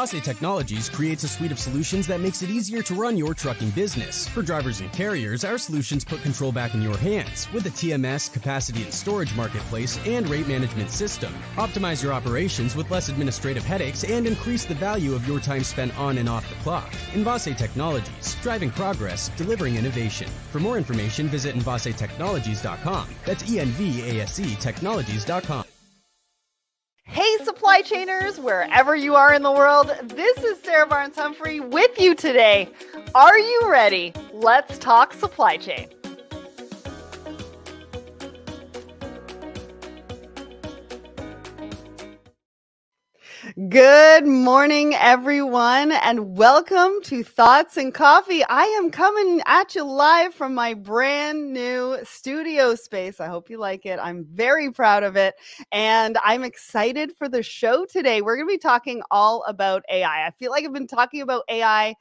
Envase Technologies creates a suite of solutions that makes it easier to run your trucking business. For drivers and carriers, our solutions put control back in your hands with a TMS, capacity and storage marketplace, and rate management system. Optimize your operations with less administrative headaches and increase the value of your time spent on and off the clock. Envase Technologies, driving progress, delivering innovation. For more information, visit envasetechnologies.com. That's ENVASE Technologies.com. Hey, supply chainers, wherever you are in the world, this is Sarah Barnes-Humphrey with you today. Are you ready? Let's talk supply chain. Good morning, everyone, and welcome to Thoughts and Coffee. I am coming at you live from my brand new studio space. I hope you like it. I'm very proud of it, and I'm excited for the show today. We're going to be talking all about AI. I feel like I've been talking about AI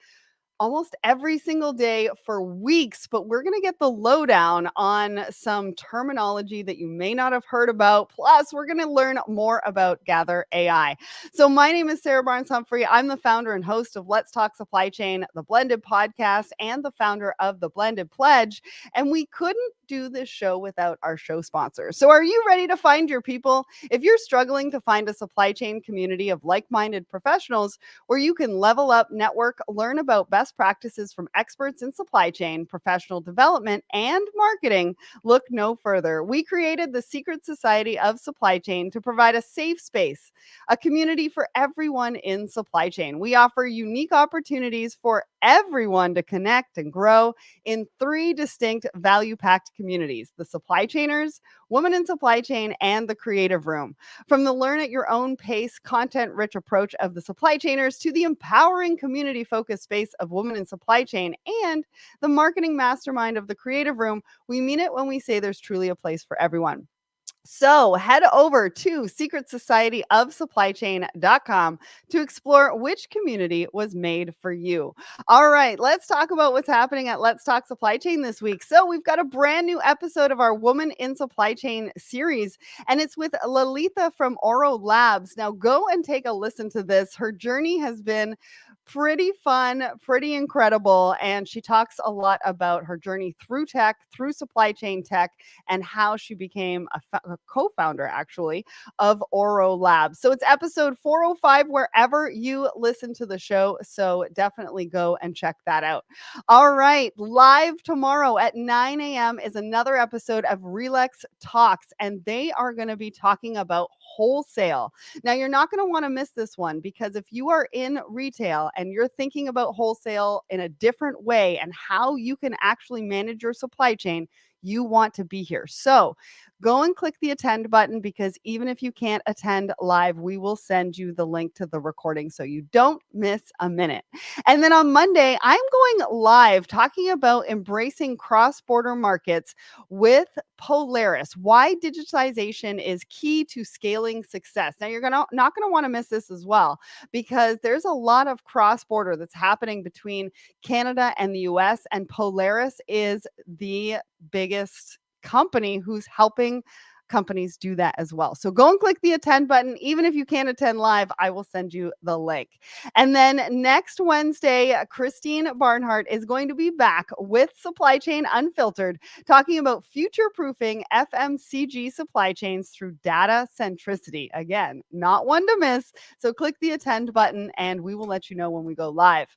almost every single day for weeks, but we're going to get the lowdown on some terminology that you may not have heard about. Plus, we're going to learn more about Gather AI. So my name is Sarah Barnes-Humphrey. I'm the founder and host of Let's Talk Supply Chain, the Blended Podcast, and the founder of the Blended Pledge. And we couldn't do this show without our show sponsors. So are you ready to find your people? If you're struggling to find a supply chain community of like-minded professionals where you can level up, network, learn about best practices from experts in supply chain, professional development, and marketing, look no further. We created the Secret Society of Supply Chain to provide a safe space, a community for everyone in supply chain. We offer unique opportunities for everyone to connect and grow in three distinct value-packed communities: the supply chainers, women in supply chain, and the creative room. From the learn at your own pace, content-rich approach of the supply chainers to the empowering community-focused space of women in supply chain and the marketing mastermind of the creative room, we mean it when we say there's truly a place for everyone. So head over to secretsocietyofsupplychain.com to explore which community was made for you. All right, let's talk about what's happening at Let's Talk Supply Chain this week. So we've got a brand new episode of our Woman in Supply Chain series, and it's with Lalitha from Oro Labs. Now go and take a listen to this. Her journey has been pretty fun, pretty incredible, and she talks a lot about her journey through tech, through supply chain tech, and how she became a co-founder, actually, of Oro Labs. So it's episode 405 wherever you listen to the show, so definitely go and check that out. All right, live tomorrow at 9 a.m. is another episode of Relax Talks, and they are going to be talking about wholesale. Now, you're not going to want to miss this one, because if you are in retail and you're thinking about wholesale in a different way and how you can actually manage your supply chain, you want to be here. So go and click the attend button, because even if you can't attend live, we will send you the link to the recording so you don't miss a minute. And then on Monday, I'm going live talking about embracing cross-border markets with Polaris, why digitalization is key to scaling success. Now, you're not going to want to miss this as well, because there's a lot of cross-border that's happening between Canada and the US, and Polaris is the biggest company who's helping companies do that as well. So go and click the attend button. Even if you can't attend live, I will send you the link. And then next Wednesday, Christine Barnhart is going to be back with Supply Chain Unfiltered, talking about future-proofing FMCG supply chains through data centricity. Again, not one to miss. So click the attend button and we will let you know when we go live.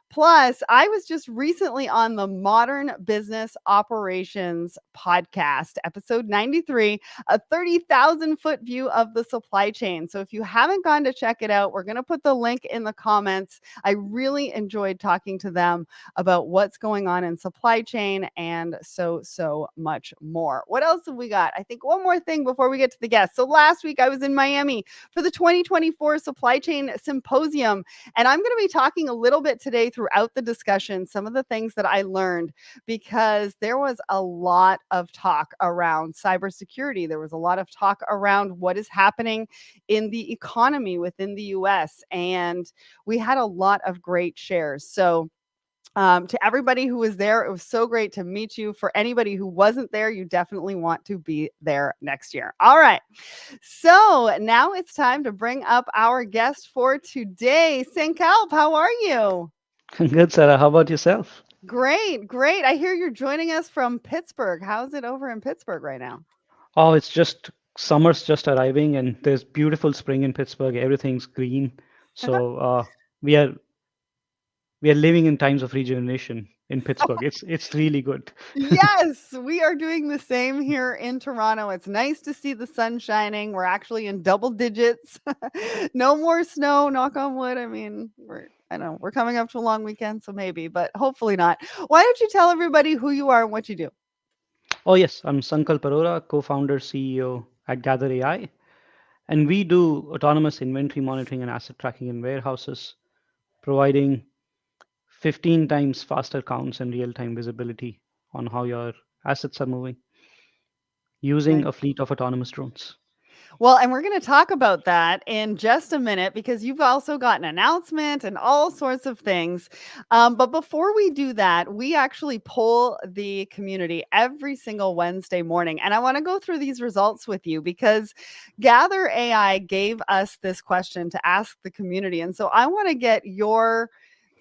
Plus, I was just recently on the Modern Business Operations podcast, episode 93, a 30,000-foot view of the supply chain. So if you haven't gone to check it out, we're going to put the link in the comments. I really enjoyed talking to them about what's going on in supply chain and so much more. What else have we got? I think one more thing before we get to the guests. So last week I was in Miami for the 2024 Supply Chain Symposium, and I'm going to be talking a little bit today throughout the discussion, some of the things that I learned, because there was a lot of talk around cybersecurity. There was a lot of talk around what is happening in the economy within the US, and we had a lot of great shares. So To everybody who was there, it was so great to meet you. For anybody who wasn't there, you definitely want to be there next year. All right. So now it's time to bring up our guest for today. Sankalp, how are you? Good, Sarah. How about yourself? Great, great. I hear you're joining us from Pittsburgh. How's it over in Pittsburgh right now? Oh, it's just summer's just arriving, and there's beautiful spring in Pittsburgh. Everything's green, so we are we are living in times of regeneration in Pittsburgh. It's really good. Yes, we are doing the same here in Toronto. It's nice to see the sun shining. We're actually in double digits. No more snow, knock on wood. I mean, I know we're coming up to a long weekend, so maybe, but hopefully not. Why don't you tell everybody who you are and what you do? Oh yes, I'm Sankalp Arora, co-founder CEO at Gather AI, and we do autonomous inventory monitoring and asset tracking in warehouses, providing 15 times faster counts and real-time visibility on how your assets are moving using Nice. a fleet of autonomous drones. Well, and we're going to talk about that in just a minute because you've also got an announcement and all sorts of things. But before we do that, we actually poll the community every single Wednesday morning. And I want to go through these results with you because Gather AI gave us this question to ask the community. And so I want to get your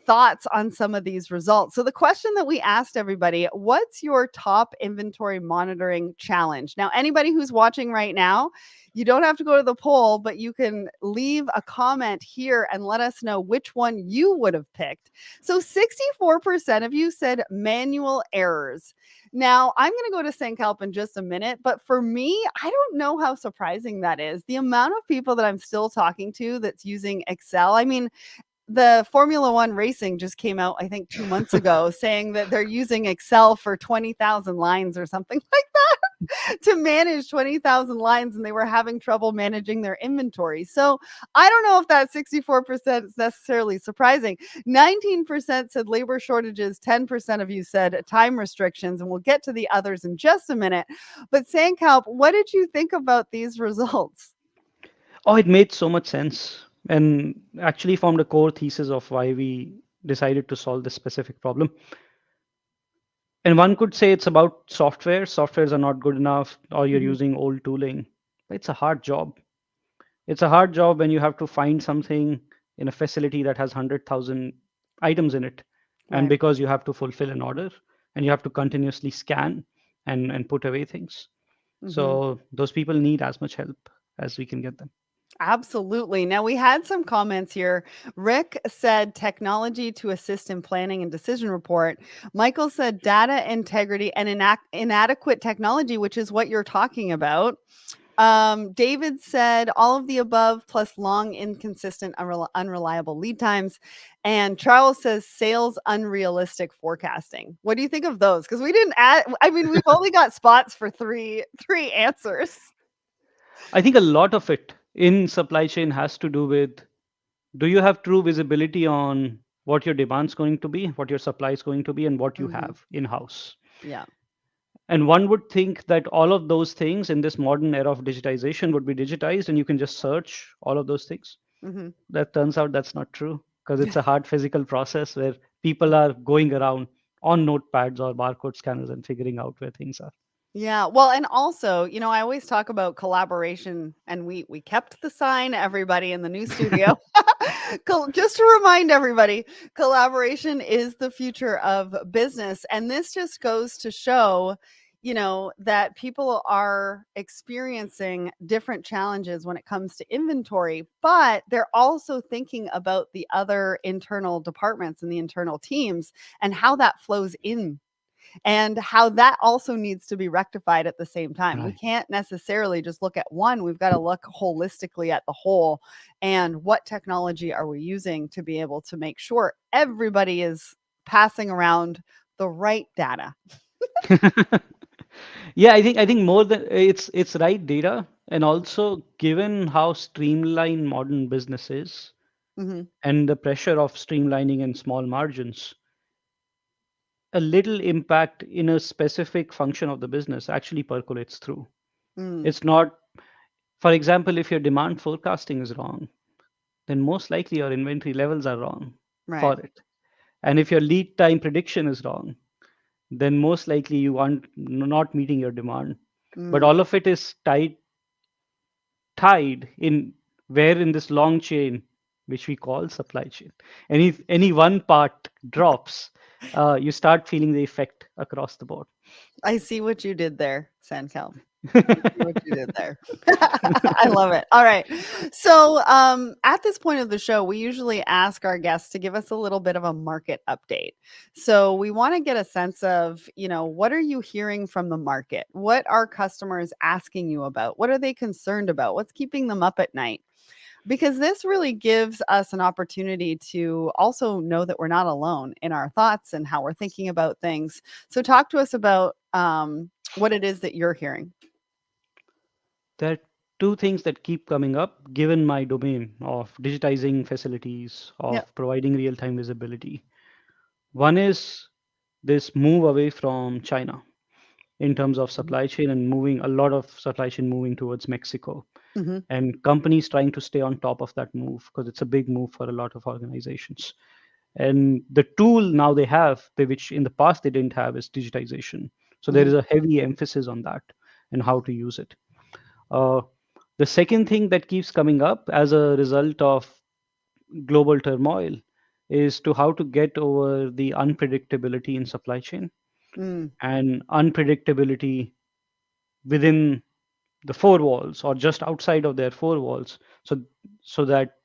thoughts on some of these results. So, the question that we asked everybody, what's your top inventory monitoring challenge? Now, anybody who's watching right now, you don't have to go to the poll, but you can leave a comment here and let us know which one you would have picked. So 64% of you said manual errors. Now, I'm going to go to Sankalp in just a minute, but for me, I don't know how surprising that is. The amount of people that I'm still talking to that's using Excel. I mean, the Formula One racing just came out, I think, 2 months ago, saying that they're using Excel for 20,000 lines or something like that to manage 20,000 lines, and they were having trouble managing their inventory. So I don't know if that 64% is necessarily surprising. 19% said labor shortages, 10% of you said time restrictions, and we'll get to the others in just a minute. But Sankalp, what did you think about these results? Oh, it made so much sense and actually formed a core thesis of why we decided to solve this specific problem. And one could say it's about software. Softwares are not good enough, or you're Mhm. using old tooling. It's a hard job. It's a hard job when you have to find something in a facility that has 100,000 items in it. And Right. because you have to fulfill an order and you have to continuously scan and put away things. Mhm. So those people need as much help as we can get them. Absolutely. Now, we had some comments here. Rick said technology to assist in planning and decision report. Michael said data integrity and inadequate technology, which is what you're talking about. David said all of the above plus long, inconsistent, unreliable lead times. And Charles says sales unrealistic forecasting. What do you think of those? Because we didn't add, I mean, we've only got spots for three answers. I think a lot of it in supply chain has to do with, do you have true visibility on what your demand's going to be, what your supply is going to be, and what you Hmm. have in house? Yeah. And one would think that all of those things in this modern era of digitization would be digitized and you can just search all of those things. Hmm. That turns out that's not true because it's a hard physical process where people are going around on notepads or barcode scanners and figuring out where things are. Yeah, well, and also, I always talk about collaboration, and we kept the sign, everybody in the new studio. Just to remind everybody, collaboration is the future of business, and this just goes to show, that people are experiencing different challenges when it comes to inventory, but they're also thinking about the other internal departments and the internal teams and how that flows in and how that also needs to be rectified at the same time. We Right. can't necessarily just look at one. We've got to look holistically at the whole and what technology are we using to be able to make sure everybody is passing around the right data. Yeah, I think more than it's right data, and also given how streamlined modern business is Mhm. and the pressure of streamlining and small margins, a little impact in a specific function of the business actually percolates through. Mm, It's not, for example, if your demand forecasting is wrong, then most likely your inventory levels are wrong right. for it. And if your lead time prediction is wrong, then most likely you aren't not meeting your demand. But Mm. all of it is tied in where in this long chain, which we call supply chain. Any one part drops, you start feeling the effect across the board. I see what you did there, Sankalp. I see what you did there. I love it. All right. So, at this point of the show, we usually ask our guests to give us a little bit of a market update. So, we want to get a sense of, what are you hearing from the market? What are customers asking you about? What are they concerned about? What's keeping them up at night? Because this really gives us an opportunity to also know that we're not alone in our thoughts and how we're thinking about things. So, talk to us about what it is that you're hearing. There are two things that keep coming up given my domain of digitizing facilities, Yep. of providing real time visibility. One is this move away from China in terms of supply chain and moving a lot of supply chain moving towards Mexico, Mm-hmm. and companies trying to stay on top of that move because it's a big move for a lot of organizations. And the tool now they have, which in the past they didn't have, is digitization. So there Mm-hmm. is a heavy emphasis on that and how to use it. Uh, the second thing that keeps coming up as a result of global turmoil is to how to get over the unpredictability in supply chain Mm, and unpredictability within the four walls or just outside of their four walls, so that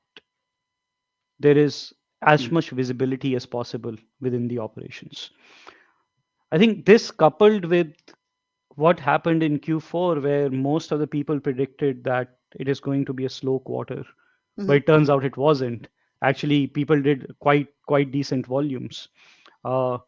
there is as much visibility as possible within the operations. I think this coupled with what happened in Q4, where most of the people predicted that it is going to be a slow quarter, but mhm, it turns out it wasn't. Actually, people did quite decent volumes. Uh,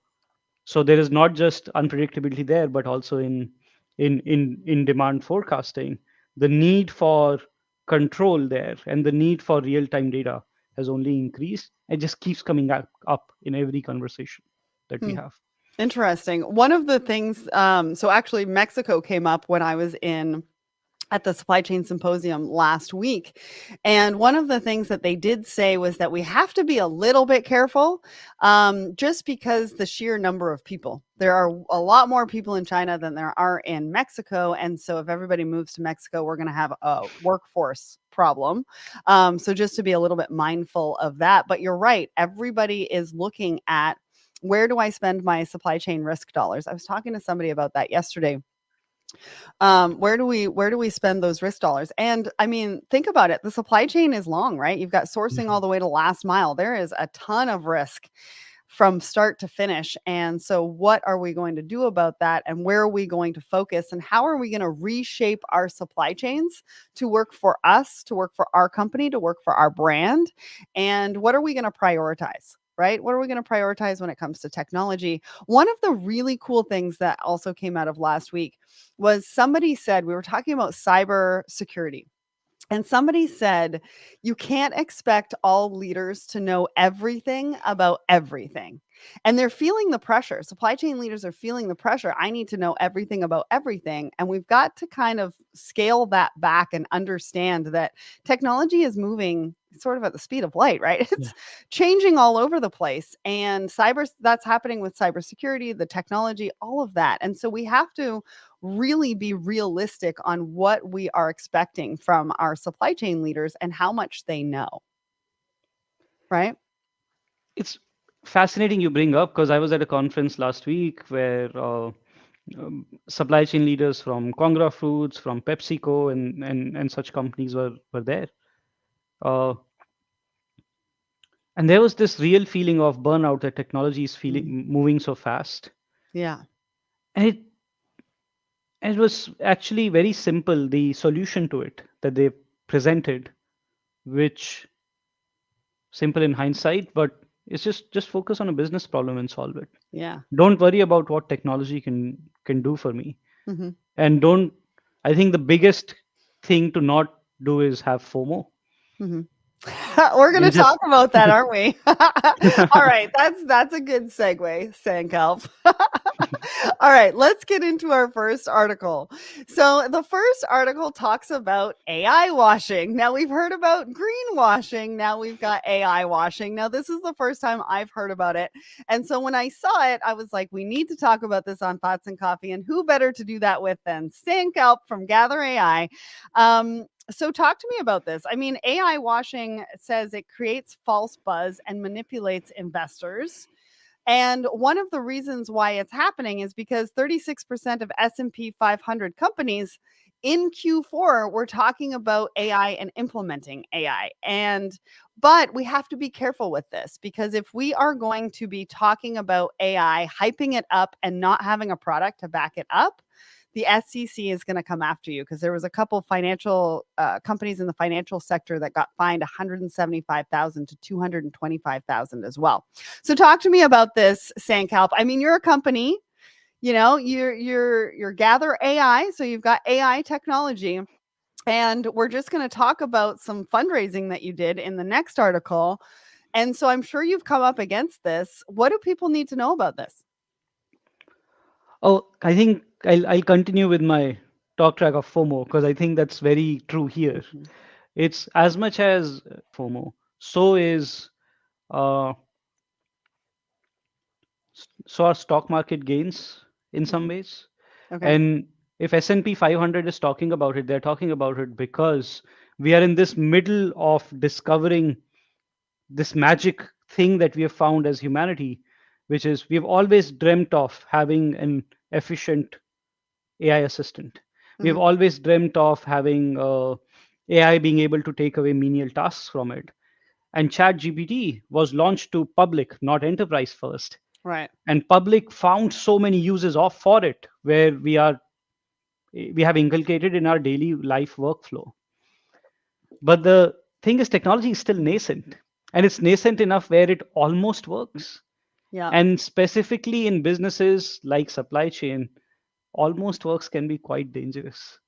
so there is not just unpredictability there, but also in demand forecasting, the need for control there and the need for real time data has only increased. It just keeps coming up in every conversation that we hmm. have. Interesting. One of the things, so actually Mexico came up when I was in at the supply chain symposium last week. And one of the things that they did say was that we have to be a little bit careful, just because the sheer number of people. There are a lot more people in China than there are in Mexico. And so if everybody moves to Mexico, we're going to have a workforce problem. So just to be a little bit mindful of that. But you're right. Everybody is looking at, where do I spend my supply chain risk dollars? I was talking to somebody about that yesterday. Where do we spend those risk dollars? And I mean, think about it. The supply chain is long, right? You've got sourcing all Mhm. the way to last mile. There is a ton of risk from start to finish. And so what are we going to do about that? And where are we going to focus? And how are we going to reshape our supply chains to work for us, to work for our company, to work for our brand? And what are we going to prioritize? Right? What are we going to prioritize when it comes to technology? One of the really cool things that also came out of last week was, somebody said, we were talking about cyber security. And somebody said, you can't expect all leaders to know everything about everything. And they're feeling the pressure. Supply chain leaders are feeling the pressure. I need to know everything about everything. And we've got to kind of scale that back and understand that technology is moving sort of at the speed of light, right? Yeah. It's changing all over the place. And that's happening with cybersecurity, the technology, all of that. And so we have to really be realistic on what we are expecting from our supply chain leaders and how much they know, right? It's fascinating you bring up because I was at a conference last week where supply chain leaders from Congra Foods, from PepsiCo, and such companies were there. Uh, and there was this real feeling of burnout that technology is Mm, feeling moving so fast. yeah. And it was actually very simple, the solution to it that they presented, which simple in hindsight, but it's just focus on a business problem and solve it. Yeah. Don't worry about what technology can do for me. Mhm. And don't, I think the biggest thing to not do is have FOMO. Mhm. We're going We'll to talk just about that, aren't we? All right, that's a good segue, Sankalp. All right, let's get into our first article. So, the first article talks about AI washing. Now, we've heard about greenwashing. Now, we've got AI washing. Now, this is the first time I've heard about it. And so, when I saw it, I was like, we need to talk about this on Thoughts and Coffee. And who better to do that with than Sankalp from Gather AI? So, talk to me about this. I mean, AI washing says it creates false buzz and manipulates investors. And one of the reasons why it's happening is because 36% of S&P 500 companies in Q4 were talking about AI and implementing AI. But we have to be careful with this, because if we are going to be talking about AI, hyping it up and not having a product to back it up, the SEC is going to come after you, because there was a couple financial companies in the financial sector that got fined 175,000 to 225,000 as well. So talk to me about this, Sankalp. I mean, you're a company, you're Gather AI, so you've got AI technology, and we're just going to talk about some fundraising that you did in the next article. And so I'm sure you've come up against this. What do people need to know about this? oh, I think I'll continue with my talk track of FOMO because I think that's very true here. Mhm. It's as much as FOMO, so is uh, so are stock market gains in some Mhm. ways. Okay. And if S&P 500 is talking about it, they're talking about it because we are in this middle of discovering this magic thing that we have found as humanity, which is we've always dreamt of having an efficient AI assistant. We've Hmm. always dreamt of having AI being able to take away menial tasks from it. And ChatGPT was launched to public, not enterprise first. Right. And public found so many uses of for it, where we have inculcated in our daily life workflow. But the thing is, technology is still nascent, and it's nascent enough where it almost works. Yeah. And specifically in businesses like supply chain, almost works can be quite dangerous,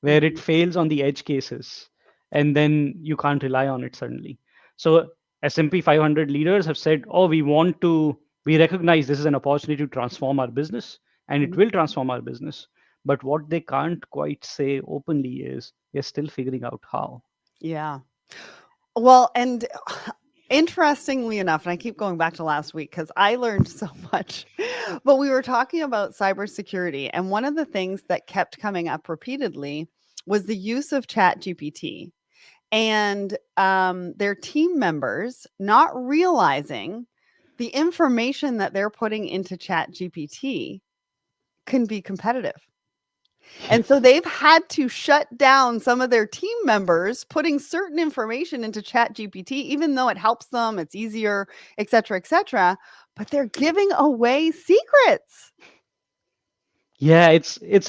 where it Mhm. fails on the edge cases, and then you can't rely on it suddenly. So S&P 500 leaders have said, oh, we recognize this is an opportunity to transform our business, and it Mhm. will transform our business. But what they can't quite say openly is they're still figuring out how. Yeah. Well, and interestingly enough, and I keep going back to last week because I learned so much, but we were talking about cybersecurity. And one of the things that kept coming up repeatedly was the use of Chat GPT, and their team members not realizing the information that they're putting into Chat GPT can be competitive. And so Yes. they've had to shut down some of their team members putting certain information into Chat GPT, even though it helps them, it's easier, et cetera, but they're giving away secrets. Yeah,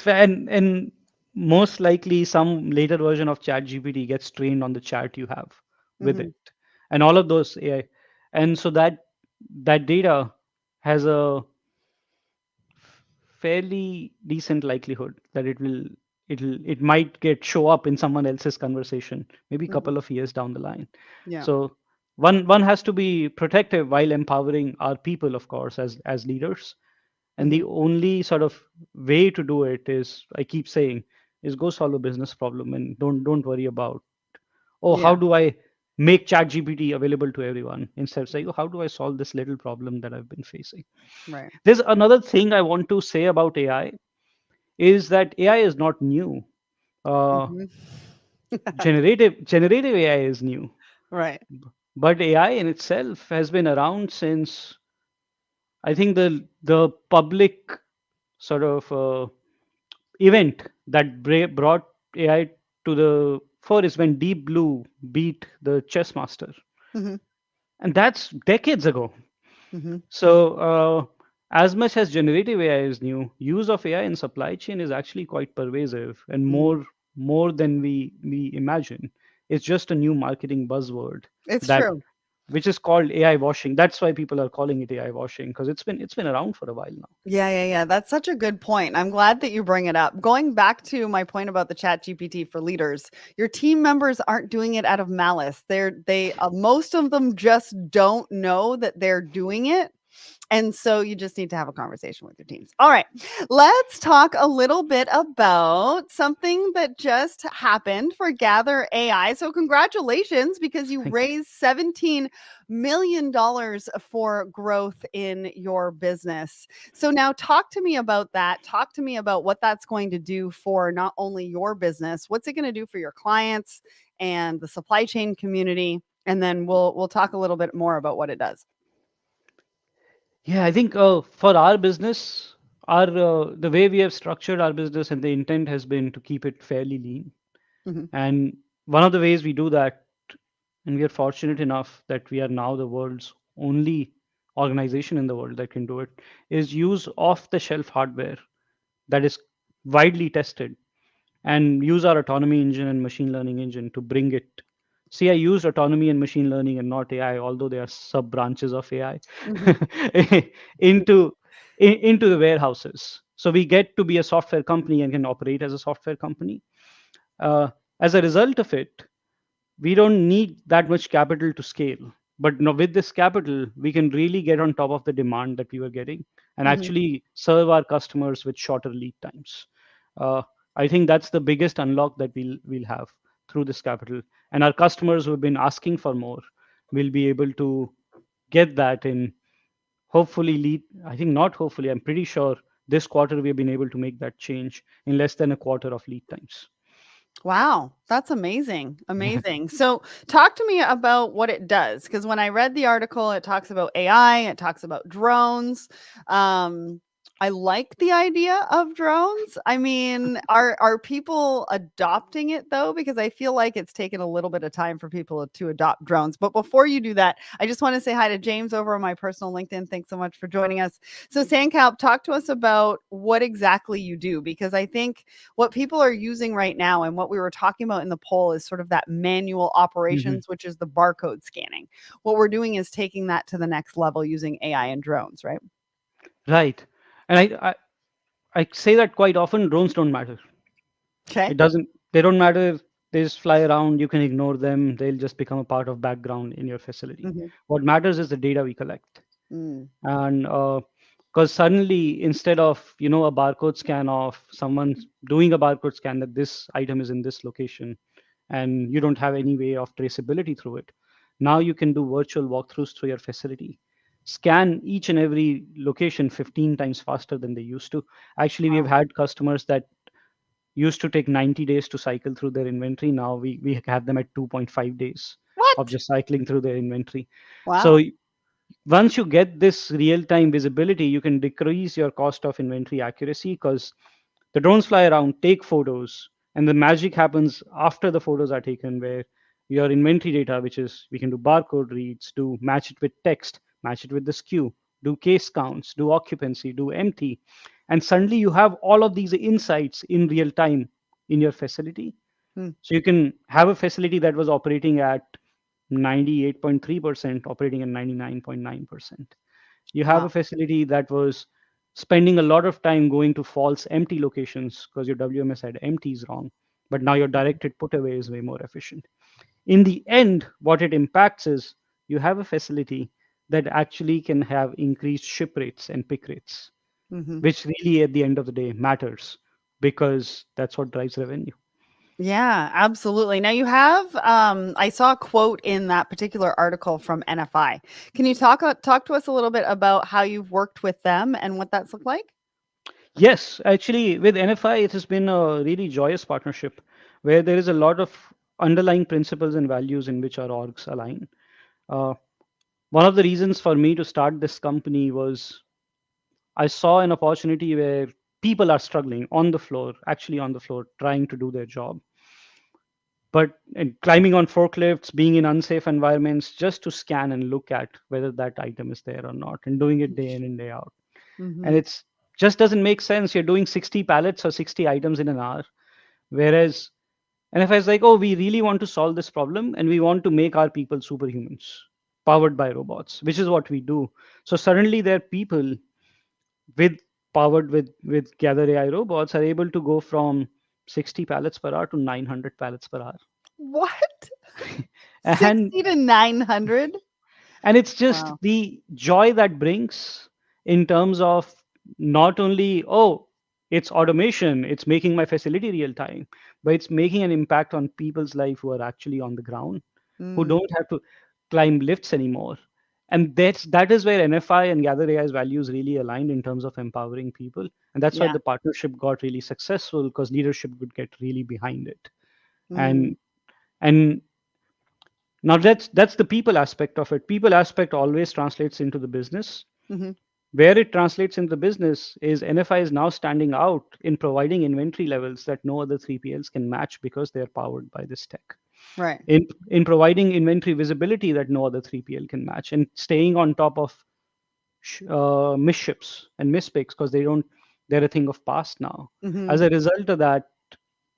and most likely some later version of ChatGPT gets trained on the chat you have with Mhm, it, and all of those AI, and so that data has a fairly decent likelihood that it might get show up in someone else's conversation maybe a mhm, couple of years down the line. yeah, So one has to be protective while empowering our people, of course, as leaders. And the mhm, only sort of way to do it is, I keep saying, is go solve a business problem and don't worry about, oh, how yeah, do I make ChatGPT available to everyone, instead of saying, oh, how do I solve this little problem that I've been facing. right. There's another thing I want to say about AI is that AI is not new. Uh, Mhm. generative AI is new, Right. but AI in itself has been around since, I think, the public sort of event that brought AI to the fore is when Deep Blue beat the chess master, Mhm, and that's decades ago. mhm, So, as much as generative AI is new, use of AI in supply chain is actually quite pervasive and mhm. more than we imagine. It's just a new marketing buzzword It's that true. which is called AI washing. That's why people are calling it AI washing, because it's been around for a while now. Yeah, yeah, yeah. That's such a good point. I'm glad that you bring it up. Going back to my point about the chat GPT for leaders, your team members aren't doing it out of malice. Most of them just don't know that they're doing it. And so you just need to have a conversation with your teams. All right. Let's talk a little bit about something that just happened for Gather AI. So, congratulations because you Thank you. raised $17 million for growth in your business. So, now talk to me about that. Talk to me about what that's going to do for not only your business, what's it going to do for your clients and the supply chain community. And then we'll talk a little bit more about what it does. Yeah, I think for our business, our the way we have structured our business and the intent has been to keep it fairly lean. Mhm, And one of the ways we do that, and we are fortunate enough that we are now the world's only organization in the world that can do it, is use off-the-shelf hardware that is widely tested, and use our autonomy engine and machine learning engine to bring it. See, I use autonomy and machine learning and not AI, although they are sub branches of AI, mhm, into into the warehouses. So we get to be a software company and can operate as a software company. Uh, as a result of it, we don't need that much capital to scale. But no, with this capital, we can really get on top of the demand that we were getting and mhm. actually serve our customers with shorter lead times. Uh, I think that's the biggest unlock that we'll have through this capital. And our customers who have been asking for more will be able to get that in hopefully lead. I think not hopefully. I'm pretty sure this quarter we've been able to make that change in less than a quarter of lead times. Wow, that's amazing. Yeah. Amazing. So, talk to me about what it does because when I read the article, it talks about AI, it talks about drones. Um, I like the idea of drones. I mean, are people adopting it though? Because I feel like it's taken a little bit of time for people to adopt drones. But before you do that, I just want to say hi to James over on my personal LinkedIn. Thanks so much for joining us. So, Sankalp, talk to us about what exactly you do because I think what people are using right now and what we were talking about in the poll is sort of that manual Mhm. operations, which is the barcode scanning. What we're doing is taking that to the next level using AI and drones, right? Right. And I say that quite often, drones don't matter. Okay. It doesn't, they don't matter. They just fly around. You can ignore them. They'll just become a part of background in your facility. Mhm. What matters is the data we collect. Mm. And because suddenly, instead of, a barcode scan of someone doing a barcode scan that this item is in this location, and you don't have any way of traceability through it, now you can do virtual walkthroughs through your facility, scan each and every location 15 times faster than they used to. Actually, we have Wow. had customers that used to take 90 days to cycle through their inventory. Now we have them at 2.5 days of What? just cycling through their inventory. So Wow. once you get this real-time visibility, you can decrease your cost of inventory accuracy because the drones fly around, take photos, and the magic happens after the photos are taken, where your inventory data, which is we can do barcode reads, do match it with text, match it with the SKU, do case counts, do occupancy, do empty, and suddenly you have all of these insights in real time in your facility. Mm. So you can have a facility that was operating at 98.3% operating at 99.9%. You have Wow. a facility that was spending a lot of time going to false empty locations because your WMS had empties wrong, but now your directed put away is way more efficient. In the end, what it impacts is you have a facility that actually can have increased ship rates and pick rates, Mhm. which really at the end of the day matters because that's what drives revenue. Yeah, absolutely. Now you have I saw a quote in that particular article from NFI. Can you talk to us a little bit about how you've worked with them and what that's looked like? Yes, actually, with NFI, it has been a really joyous partnership where there is a lot of underlying principles and values in which our orgs align. Uh, One of the reasons for me to start this company was I saw an opportunity where people are struggling on the floor, actually on the floor, trying to do their job, but and climbing on forklifts, being in unsafe environments just to scan and look at whether that item is there or not, and doing it day in and day out. And Mhm. it's just doesn't make sense. You're doing 60 pallets or 60 items in an hour. Whereas, and if I was like, oh, we really want to solve this problem and we want to make our people superhumans. powered by robots, which is what we do. So suddenly there are people with powered with Gather AI robots are able to go from 60 pallets per hour to 900 pallets per hour. What? and 60 to 900? and it's just Wow. the joy that brings in terms of not only, oh, it's automation, it's making my facility real time, but it's making an impact on people's life who are actually on the ground, who Mm, don't have to climb lifts anymore. And that is where NFI and Gather AI's values really aligned in terms of empowering people. And that's why yeah. the partnership got really successful, because leadership would get really behind it. Mm, And and now that's the people aspect of it. People aspect always translates into the business. mhm, Where it translates into business is NFI is now standing out in providing inventory levels that no other 3PLs can match because they're powered by this tech. right. In providing inventory visibility that no other 3PL can match, and staying on top of misships and mispicks, because they're a thing of past now. As Mhm. a result of that,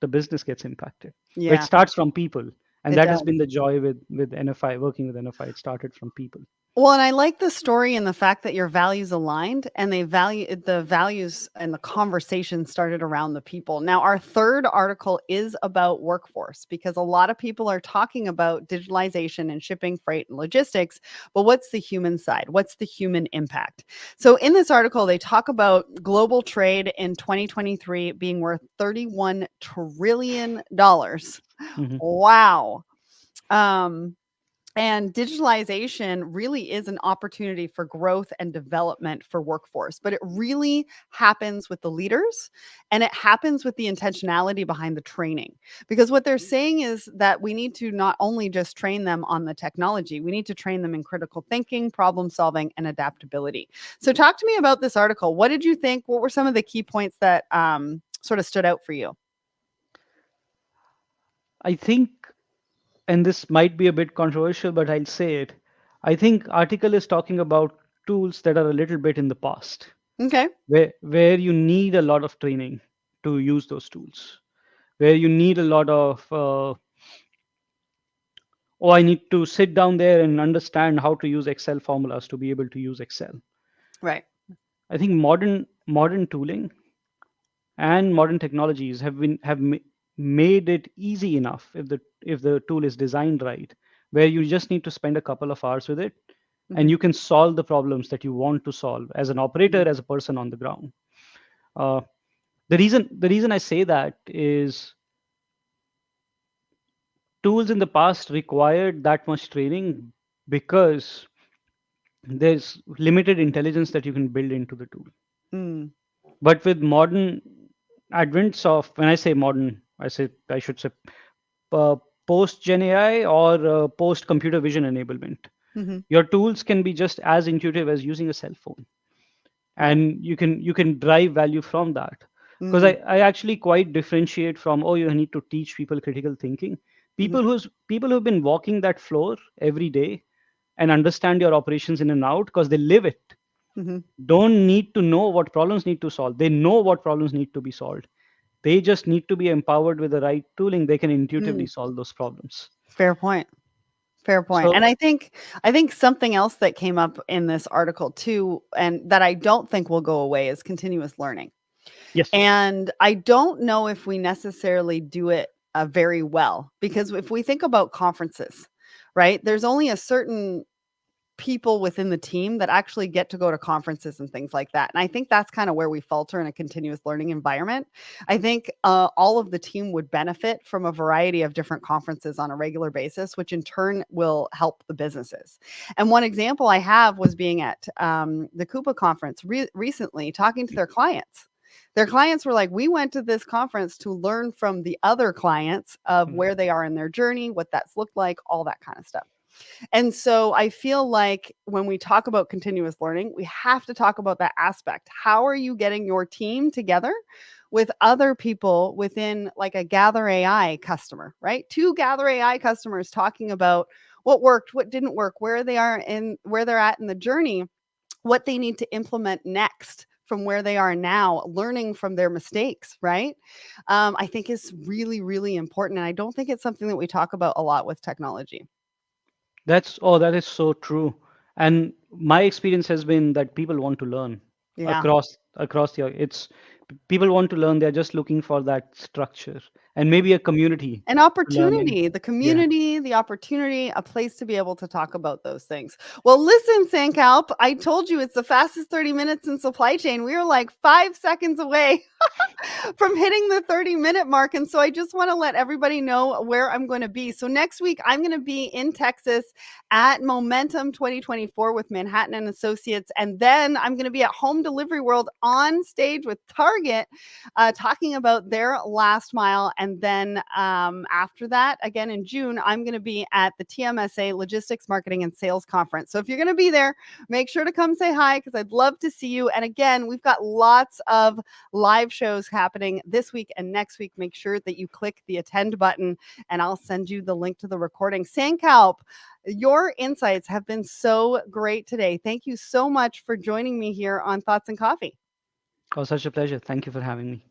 the business gets impacted. But it Yeah, starts from people, and it that has does. been the joy with NFI. Working with NFI, it started from people. Well, and I like the story and the fact that your values aligned and they value the values and the conversation started around the people. Now, our third article is about workforce because a lot of people are talking about digitalization and shipping, freight, and logistics. But what's the human side? What's the human impact? So, in this article, they talk about global trade in 2023 being worth $31 trillion. Hmm. Wow. Um, and digitalization really is an opportunity for growth and development for workforce, but it really happens with the leaders and it happens with the intentionality behind the training. Because what they're saying is that we need to not only just train them on the technology, we need to train them in critical thinking, problem solving, and adaptability. So, talk to me about this article. What did you think? What were some of the key points that sort of stood out for you? I think, and this might be a bit controversial, but I'll say it. I think article is talking about tools that are a little bit in the past, Okay. where you need a lot of training to use those tools, where you need a lot of oh, I need to sit down there and understand how to use Excel formulas to be able to use Excel. Right. I think modern tooling and modern technologies made it easy enough, if the tool is designed right, where you just need to spend a couple of hours with it, and Mhm, you can solve the problems that you want to solve as an operator, mhm, as a person on the ground. uh, the reason I say that is, tools in the past required that much training because there's limited intelligence that you can build into the tool. mm, But with modern advents of, when I say modern, I should say uh, post Gen AI, or post computer vision enablement. mhm, Your tools can be just as intuitive as using a cell phone, right. and you can drive value from that. Because Mm, I actually quite differentiate from, oh, you need to teach people critical thinking. mhm, People who've been walking that floor every day and understand your operations in and out because they live it, mhm, don't need to know what problems need to solve. They know what problems need to be solved. They just need to be empowered with the right tooling. They can intuitively mm. solve those problems. Fair point. Fair point. And So I think something else that came up in this article too, and that I don't think will go away is continuous learning. yes. And I don't know if we necessarily do it very well because if we think about conferences, right? There's only a certain people within the team that actually get to go to conferences and things like that. And I think that's kind of where we falter in a continuous learning environment. I think all of the team would benefit from a variety of different conferences on a regular basis, which in turn will help the businesses. And one example I have was being at the Coupa conference recently, talking to their clients. Their clients were like, we went to this conference to learn from the other clients of Mm. where they are in their journey, what that's looked like, all that kind of stuff. And so I feel like when we talk about continuous learning, we have to talk about that aspect. How are you getting your team together with other people within like a Gather AI customer, right? Two Gather AI customers talking about what worked, what didn't work, where they are in where they're at in the journey, what they need to implement next from where they are now, learning from their mistakes, right? I think is really, really important. And I don't think it's something that we talk about a lot with technology. That is so true. And my experience has been that people want to learn Yeah. across the people want to learn. They're just looking for that structure and maybe a community An to learn in. opportunity, the Yeah. community, the opportunity, a place to be able to talk about those things. Well, listen, Sankalp, I told you it's the fastest 30 minutes in supply chain. We are like 5 seconds away from hitting the 30-minute mark. And so I just want to let everybody know where I'm going to be. So next week, I'm going to be in Texas at Momentum 2024 with Manhattan and Associates. And then I'm going to be at Home Delivery World on stage with Target, talking about their last mile. And then after that, again in June, I'm going to be at the TMSA Logistics Marketing and Sales Conference. So if you're going to be there, make sure to come say hi because I'd love to see you. And again, we've got lots of live shows happening this week and next week. Make sure that you click the attend button and I'll send you the link to the recording. Sankalp, your insights have been so great today. Thank you so much for joining me here on Thoughts and Coffee. Oh, such a pleasure. Thank you for having me.